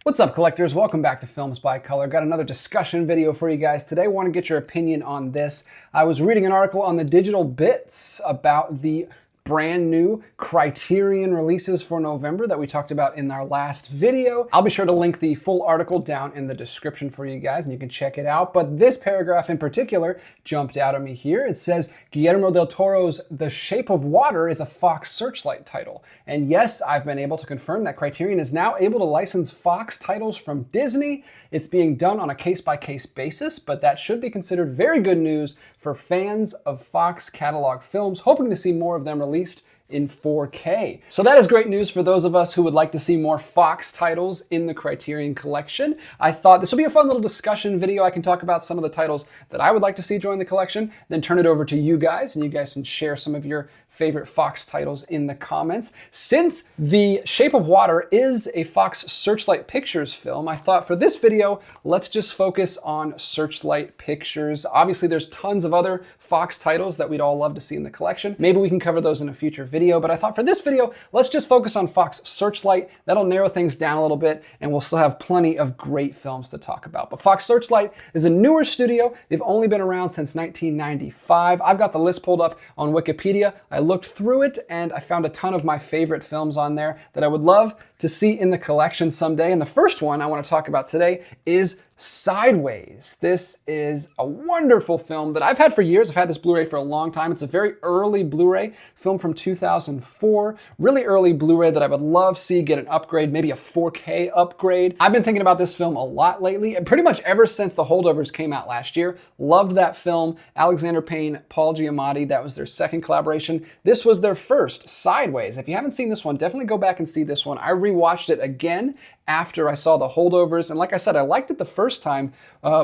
What's up, collectors? Welcome back to Films by Color. Got another discussion video for you guys today. Want to get your opinion on this. I was reading an article on the Digital Bits about the brand new Criterion releases for November that we talked about in our last video. I'll be sure to link the full article down in the description for you guys and you can check it out. But this paragraph in particular jumped out at me here. It says, Guillermo del Toro's The Shape of Water is a Fox Searchlight title. And yes, I've been able to confirm that Criterion is now able to license Fox titles from Disney. It's being done on a case-by-case basis, but that should be considered very good news for fans of Fox catalog films, hoping to see more of them released in 4K. So that is great news for those of us who would like to see more Fox titles in the Criterion collection. I thought this would be a fun little discussion video. I can talk about some of the titles that I would like to see join the collection, then turn it over to you guys, and you guys can share some of your favorite Fox titles in the comments. Since The Shape of Water is a Fox Searchlight Pictures film, I thought for this video, let's just focus on Searchlight Pictures. Obviously, there's tons of other Fox titles that we'd all love to see in the collection. Maybe we can cover those in a future video, but I thought for this video, let's just focus on Fox Searchlight. That'll narrow things down a little bit, and we'll still have plenty of great films to talk about. But Fox Searchlight is a newer studio. They've only been around since 1995. I've got the list pulled up on Wikipedia. I looked through it and I found a ton of my favorite films on there that I would love to see in the collection someday. And the first one I want to talk about today is Sideways. This is a wonderful film that I've had for years. I've had this Blu-ray for a long time. It's a very early Blu-ray, film from 2004. Really early Blu-ray that I would love to see get an upgrade, maybe a 4K upgrade. I've been thinking about this film a lot lately, and pretty much ever since The Holdovers came out last year. Loved that film. Alexander Payne, Paul Giamatti, that was their second collaboration. This was their first, Sideways. If you haven't seen this one, definitely go back and see this one. I rewatched it again after I saw The Holdovers, and like I said, I liked it the first time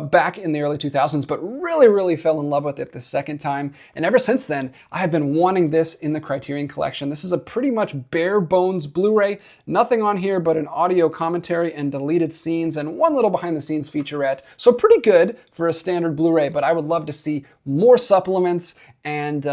back in the early 2000s, but really fell in love with it the second time. And ever since then, I have been wanting this in the Criterion collection. This is a pretty much bare bones Blu-ray. Nothing on here but an audio commentary and deleted scenes and one little behind the scenes featurette. So pretty good for a standard Blu-ray, but I would love to see more supplements and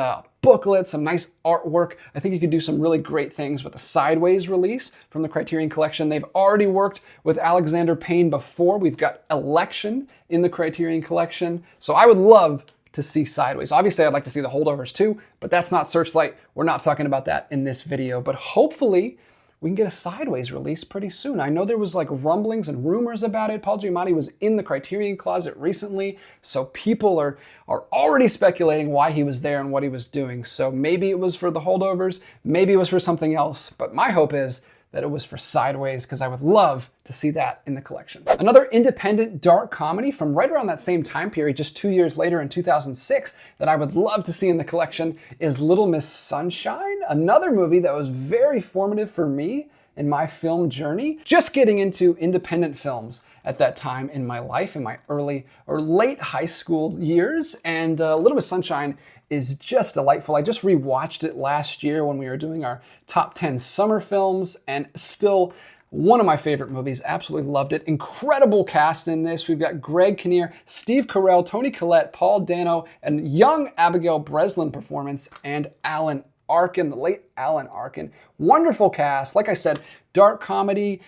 booklet, some nice artwork. I think you could do some really great things with the Sideways release from the Criterion collection. They've already worked with Alexander Payne before. We've got Election in the Criterion collection. So I would love to see Sideways. Obviously, I'd like to see The Holdovers too, but that's not Searchlight. We're not talking about that in this video, but hopefully we can get a Sideways release pretty soon. I know there was like rumblings and rumors about it. Paul Giamatti was in the Criterion closet recently, so people are already speculating why he was there and what he was doing. So maybe it was for The Holdovers, maybe it was for something else, but my hope is that it was for Sideways, because I would love to see that in the collection. Another independent dark comedy from right around that same time period, just 2 years later in 2006, that I would love to see in the collection is Little Miss Sunshine, another movie that was very formative for me in my film journey. Just getting into independent films at that time in my life, in my early or late high school years, and Little Miss Sunshine is just delightful. I just rewatched it last year when we were doing our top 10 summer films, and still one of my favorite movies. Absolutely loved it. Incredible cast in this. We've got Greg Kinnear, Steve Carell, Toni Collette, Paul Dano, and young Abigail Breslin performance, and Alan Arkin, the late Alan Arkin. Wonderful cast. Like I said, dark comedy,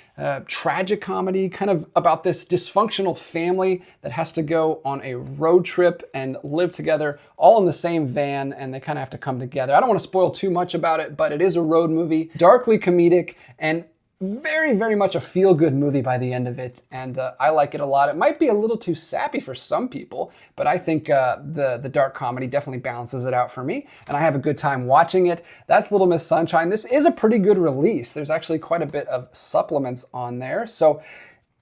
tragic comedy, kind of about this dysfunctional family that has to go on a road trip and live together all in the same van, and they kind of have to come together. I don't want to spoil too much about it, but it is a road movie, darkly comedic, and very much a feel-good movie by the end of it, and I like it a lot. It might be a little too sappy for some people, but I think the dark comedy definitely balances it out for me, and I have a good time watching it. That's Little Miss Sunshine. This is a pretty good release. There's actually quite a bit of supplements on there, so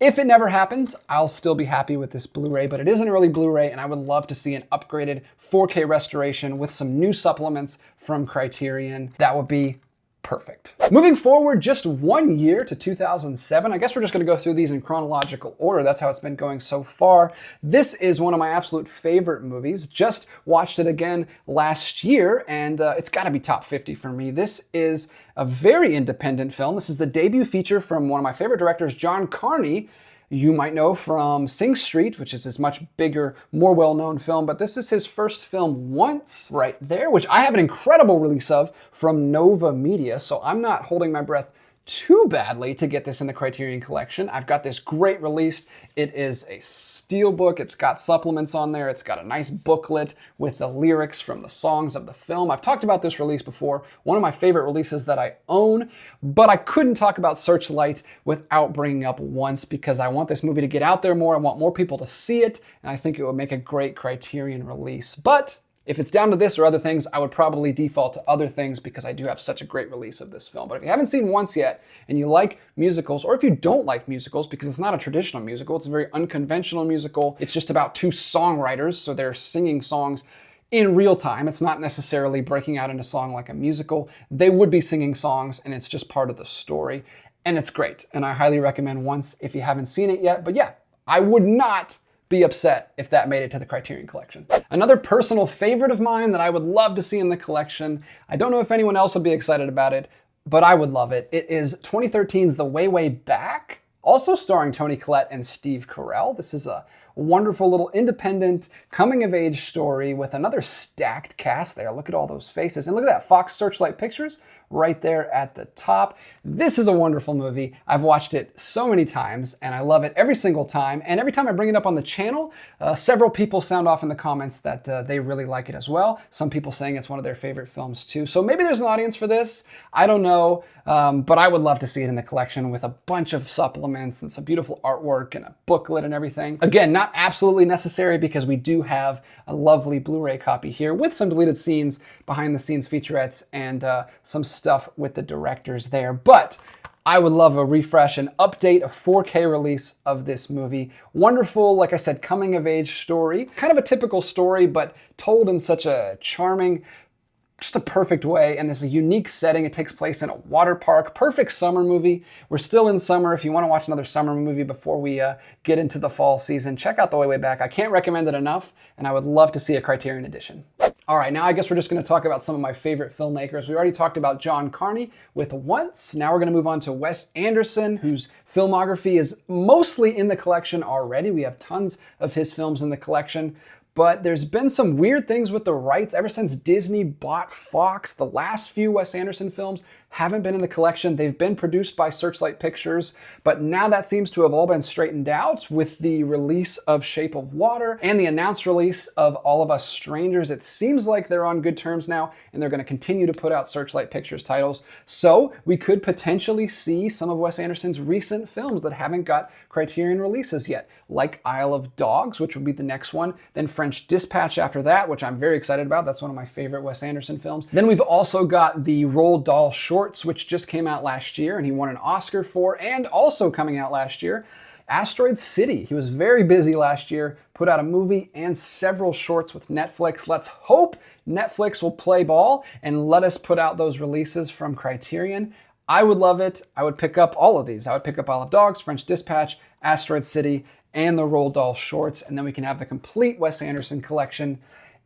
if it never happens, I'll still be happy with this Blu-ray, but it is an early Blu-ray, and I would love to see an upgraded 4K restoration with some new supplements from Criterion. That would be perfect. Moving forward just 1 year to 2007, I guess we're just gonna go through these in chronological order. That's how it's been going so far. This is one of my absolute favorite movies. Just watched it again last year, and it's gotta be top 50 for me. This is a very independent film. This is the debut feature from one of my favorite directors, John Carney. You might know from Sing Street, which is his much bigger, more well-known film, but this is his first film, Once, right there, which I have an incredible release of from Nova Media, so I'm not holding my breath too badly to get this in the Criterion Collection. I've got this great release. It is a steelbook. It's got supplements on there. It's got a nice booklet with the lyrics from the songs of the film. I've talked about this release before, one of my favorite releases that I own, but I couldn't talk about Searchlight without bringing up Once, because I want this movie to get out there more. I want more people to see it, and I think it would make a great Criterion release. But if it's down to this or other things, I would probably default to other things because I do have such a great release of this film. But if you haven't seen Once yet and you like musicals, or if you don't like musicals, because it's not a traditional musical, it's a very unconventional musical. It's just about two songwriters, so they're singing songs in real time. It's not necessarily breaking out into song like a musical. They would be singing songs and it's just part of the story. And it's great. And I highly recommend Once if you haven't seen it yet. But yeah, I would not be upset if that made it to the Criterion Collection. Another personal favorite of mine that I would love to see in the collection, I don't know if anyone else would be excited about it, but I would love it. It is 2013's The Way, Way Back, also starring Toni Collette and Steve Carell. This is a wonderful little independent coming-of-age story with another stacked cast there. Look at all those faces. And look at that, Fox Searchlight Pictures right there at the top. This is a wonderful movie. I've watched it so many times and I love it every single time. And every time I bring it up on the channel, several people sound off in the comments that they really like it as well. Some people saying it's one of their favorite films too. So maybe there's an audience for this. I don't know, but I would love to see it in the collection with a bunch of supplements and some beautiful artwork and a booklet and everything. Again, not absolutely necessary because we do have a lovely Blu-ray copy here with some deleted scenes, behind the scenes featurettes, and some stuff with the directors there. But I would love a refresh, an update, a 4K release of this movie. Wonderful, like I said, coming of age story. Kind of a typical story, but told in such a charming, just a perfect way, and this is a unique setting. It takes place in a water park. Perfect summer movie. We're still in summer. If you want to watch another summer movie before we get into the fall season, check out The Way, Way Back. I can't recommend it enough, and I would love to see a Criterion edition. All right, now I guess we're just going to talk about some of my favorite filmmakers. We already talked about John Carney with Once. Now we're going to move on to Wes Anderson, whose filmography is mostly in the collection already. We have tons of his films in the collection. But there's been some weird things with the rights ever since Disney bought Fox. The last few Wes Anderson films haven't been in the collection. They've been produced by Searchlight Pictures, but now that seems to have all been straightened out with the release of Shape of Water and the announced release of All of Us Strangers. It seems like they're on good terms now, and they're going to continue to put out Searchlight Pictures titles. So we could potentially see some of Wes Anderson's recent films that haven't got Criterion releases yet, like Isle of Dogs, which would be the next one, then French Dispatch after that, which I'm very excited about. That's one of my favorite Wes Anderson films. Then we've also got the Roald Dahl shorts, which just came out last year and he won an Oscar for, and also coming out last year, Asteroid City. He was very busy last year, put out a movie and several shorts with Netflix. Let's hope Netflix will play ball and let us put out those releases from Criterion. I would love it. I would pick up all of these. I would pick up Isle of Dogs, French Dispatch, Asteroid City, and the Roald Dahl shorts, and then we can have the complete Wes Anderson collection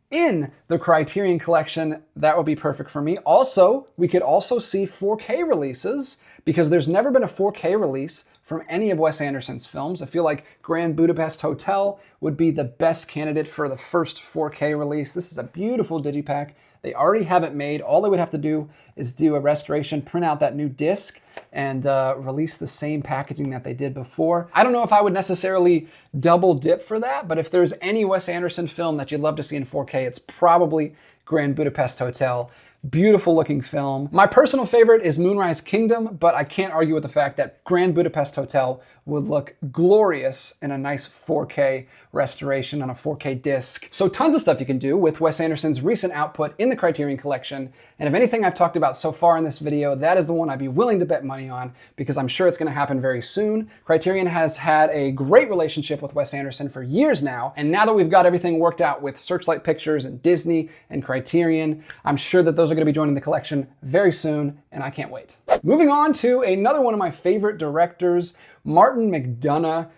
in the Criterion collection. That would be perfect for me. Also, we could also see 4K releases because there's never been a 4K release from any of Wes Anderson's films. I feel like Grand Budapest Hotel would be the best candidate for the first 4K release. This is a beautiful digipack. They already have it made. All they would have to do is do a restoration, print out that new disc, and release the same packaging that they did before. I don't know if I would necessarily double dip for that, but if there's any Wes Anderson film that you'd love to see in 4K, it's probably Grand Budapest Hotel. Beautiful looking film. My personal favorite is Moonrise Kingdom, but I can't argue with the fact that Grand Budapest Hotel would look glorious in a nice 4K restoration on a 4K disc. So tons of stuff you can do with Wes Anderson's recent output in the Criterion collection. And if anything I've talked about so far in this video, that is the one I'd be willing to bet money on because I'm sure it's going to happen very soon. Criterion has had a great relationship with Wes Anderson for years now. And now that we've got everything worked out with Searchlight Pictures and Disney and Criterion, I'm sure that those are going to be joining the collection very soon, and I can't wait. Moving on to another one of my favorite directors, Martin McDonagh,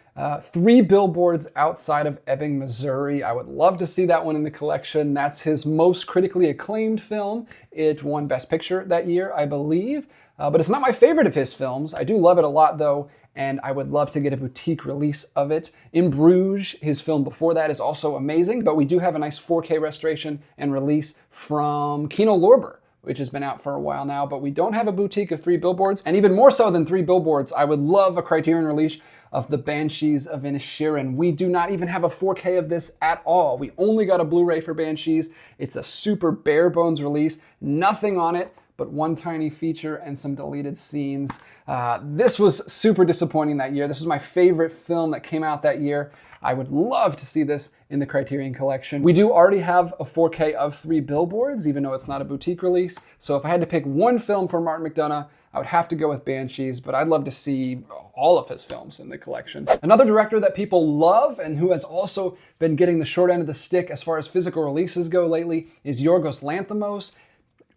3 Billboards Outside of Ebbing, Missouri. I would love to see that one in the collection. That's his most critically acclaimed film. It won Best Picture that year, I believe, but it's not my favorite of his films. I do love it a lot though, and I would love to get a boutique release of it. In Bruges, his film before that, is also amazing, but we do have a nice 4K restoration and release from Kino Lorber, which has been out for a while now, but we don't have a boutique of Three Billboards. And even more so than Three Billboards, I would love a Criterion release of The Banshees of Inisherin. We do not even have a 4K of this at all. We only got a Blu-ray for Banshees. It's a super bare bones release, nothing on it but one tiny feature and some deleted scenes. This was super disappointing that year. This was my favorite film that came out that year. I would love to see this in the Criterion collection. We do already have a 4K of Three Billboards, even though it's not a boutique release. So if I had to pick one film for Martin McDonagh, I would have to go with Banshees, but I'd love to see all of his films in the collection. Another director that people love and who has also been getting the short end of the stick as far as physical releases go lately is Yorgos Lanthimos.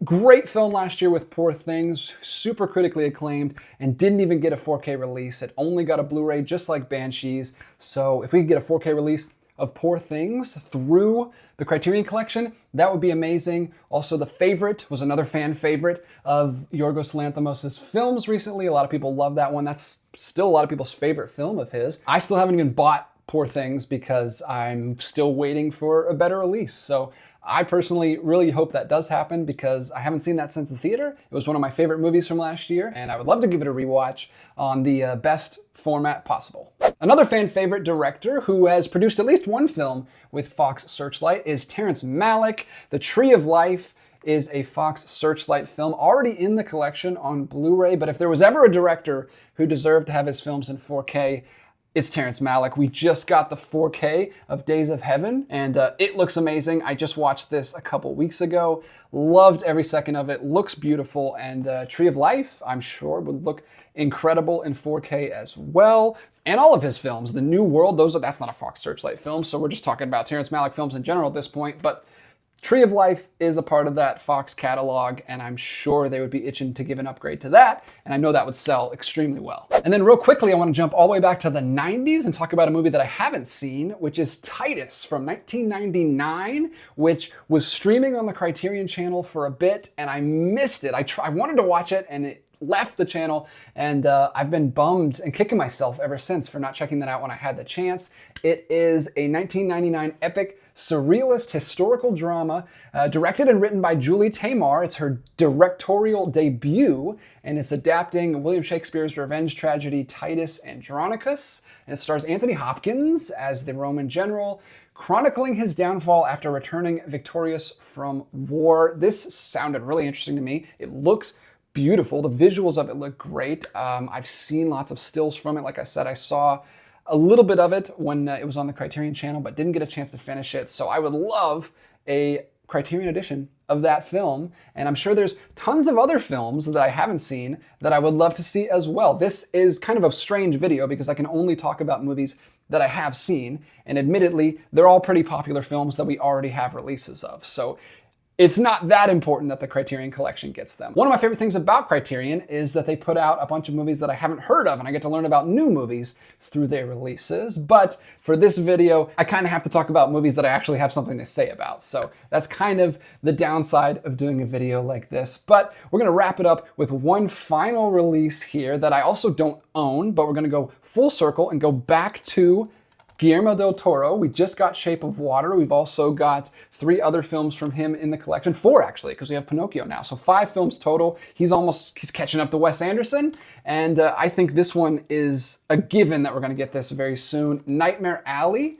Great film last year with Poor Things, super critically acclaimed, and didn't even get a 4K release. It only got a Blu-ray just like Banshees. So if we could get a 4K release of Poor Things through the Criterion collection, that would be amazing. Also, The Favorite was another fan favorite of Yorgos Lanthimos' films recently. A lot of people love that one. That's still a lot of people's favorite film of his. I still haven't even bought Poor Things because I'm still waiting for a better release. So I personally really hope that does happen because I haven't seen that since the theater. It was one of my favorite movies from last year, and I would love to give it a rewatch on the best format possible. Another fan favorite director who has produced at least one film with Fox Searchlight is Terrence Malik. The Tree of Life is a Fox Searchlight film already in the collection on Blu-ray, but if there was ever a director who deserved to have his films in 4K, it's Terrence Malik. We just got the 4K of Days of Heaven, and it looks amazing. I just watched this a couple weeks ago. Loved every second of it. Looks beautiful, and Tree of Life, I'm sure, would look incredible in 4K as well. And all of his films, The New World, that's not a Fox Searchlight film, so we're just talking about Terrence Malick films in general at this point, but Tree of Life is a part of that Fox catalog, and I'm sure they would be itching to give an upgrade to that, and I know that would sell extremely well. And then real quickly, I want to jump all the way back to the 90s and talk about a movie that I haven't seen, which is Titus from 1999, which was streaming on the Criterion channel for a bit, and I missed it. I wanted to watch it, and it left the channel, and I've been bummed and kicking myself ever since for not checking that out when I had the chance. It is a 1999 epic surrealist historical drama directed and written by Julie Taymor. It's her directorial debut, and it's adapting William Shakespeare's revenge tragedy Titus Andronicus, and it stars Anthony Hopkins as the Roman general, chronicling his downfall after returning victorious from war. This sounded really interesting to me. It looks beautiful. The visuals of it look great. I've seen lots of stills from it. Like I said, I saw a little bit of it when it was on the Criterion channel, but didn't get a chance to finish it. So I would love a Criterion edition of that film. And I'm sure there's tons of other films that I haven't seen that I would love to see as well. This is kind of a strange video because I can only talk about movies that I have seen. And admittedly, they're all pretty popular films that we already have releases of. So it's not that important that the Criterion collection gets them. One of my favorite things about Criterion is that they put out a bunch of movies that I haven't heard of, and I get to learn about new movies through their releases. But for this video, I kind of have to talk about movies that I actually have something to say about. So that's kind of the downside of doing a video like this. But we're gonna wrap it up with one final release here that I also don't own, but we're gonna go full circle and go back to Guillermo del Toro. We just got Shape of Water. We've also got 3 other films from him in the collection. 4 actually, because we have Pinocchio now. So 5 films total. He's catching up to Wes Anderson. And I think this one is a given that we're gonna get this very soon. Nightmare Alley.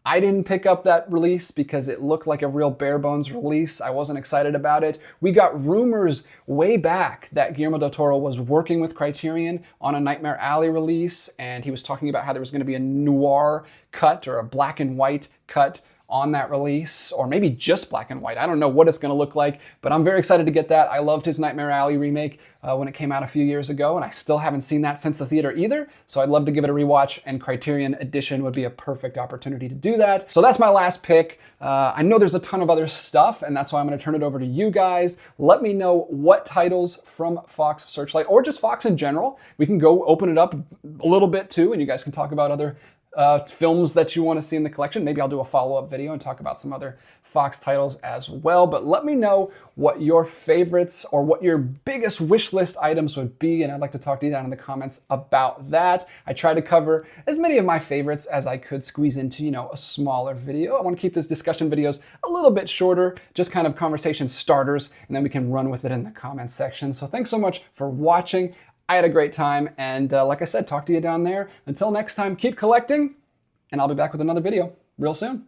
I didn't pick up that release because it looked like a real bare bones release. I wasn't excited about it. We got rumors way back that Guillermo del Toro was working with Criterion on a Nightmare Alley release, and he was talking about how there was going to be a noir cut or a black and white cut on that release, or maybe just black and white. I don't know what it's gonna look like, but I'm very excited to get that. I loved his Nightmare Alley remake when it came out a few years ago, and I still haven't seen that since the theater either, so I'd love to give it a rewatch, and Criterion Edition would be a perfect opportunity to do that. So that's my last pick. I know there's a ton of other stuff, and that's why I'm gonna turn it over to you guys. Let me know what titles from Fox Searchlight, or just Fox in general. We can go open it up a little bit too, and you guys can talk about other films that you want to see in the collection. Maybe I'll do a follow-up video and talk about some other Fox titles as well. But let me know what your favorites or what your biggest wish list items would be, and I'd like to talk to you down in the comments about that. I try to cover as many of my favorites as I could squeeze into, a smaller video. I want to keep these discussion videos a little bit shorter, just kind of conversation starters, and then we can run with it in the comments section. So thanks so much for watching. I had a great time, and like I said, talk to you down there. Until next time, keep collecting, and I'll be back with another video real soon.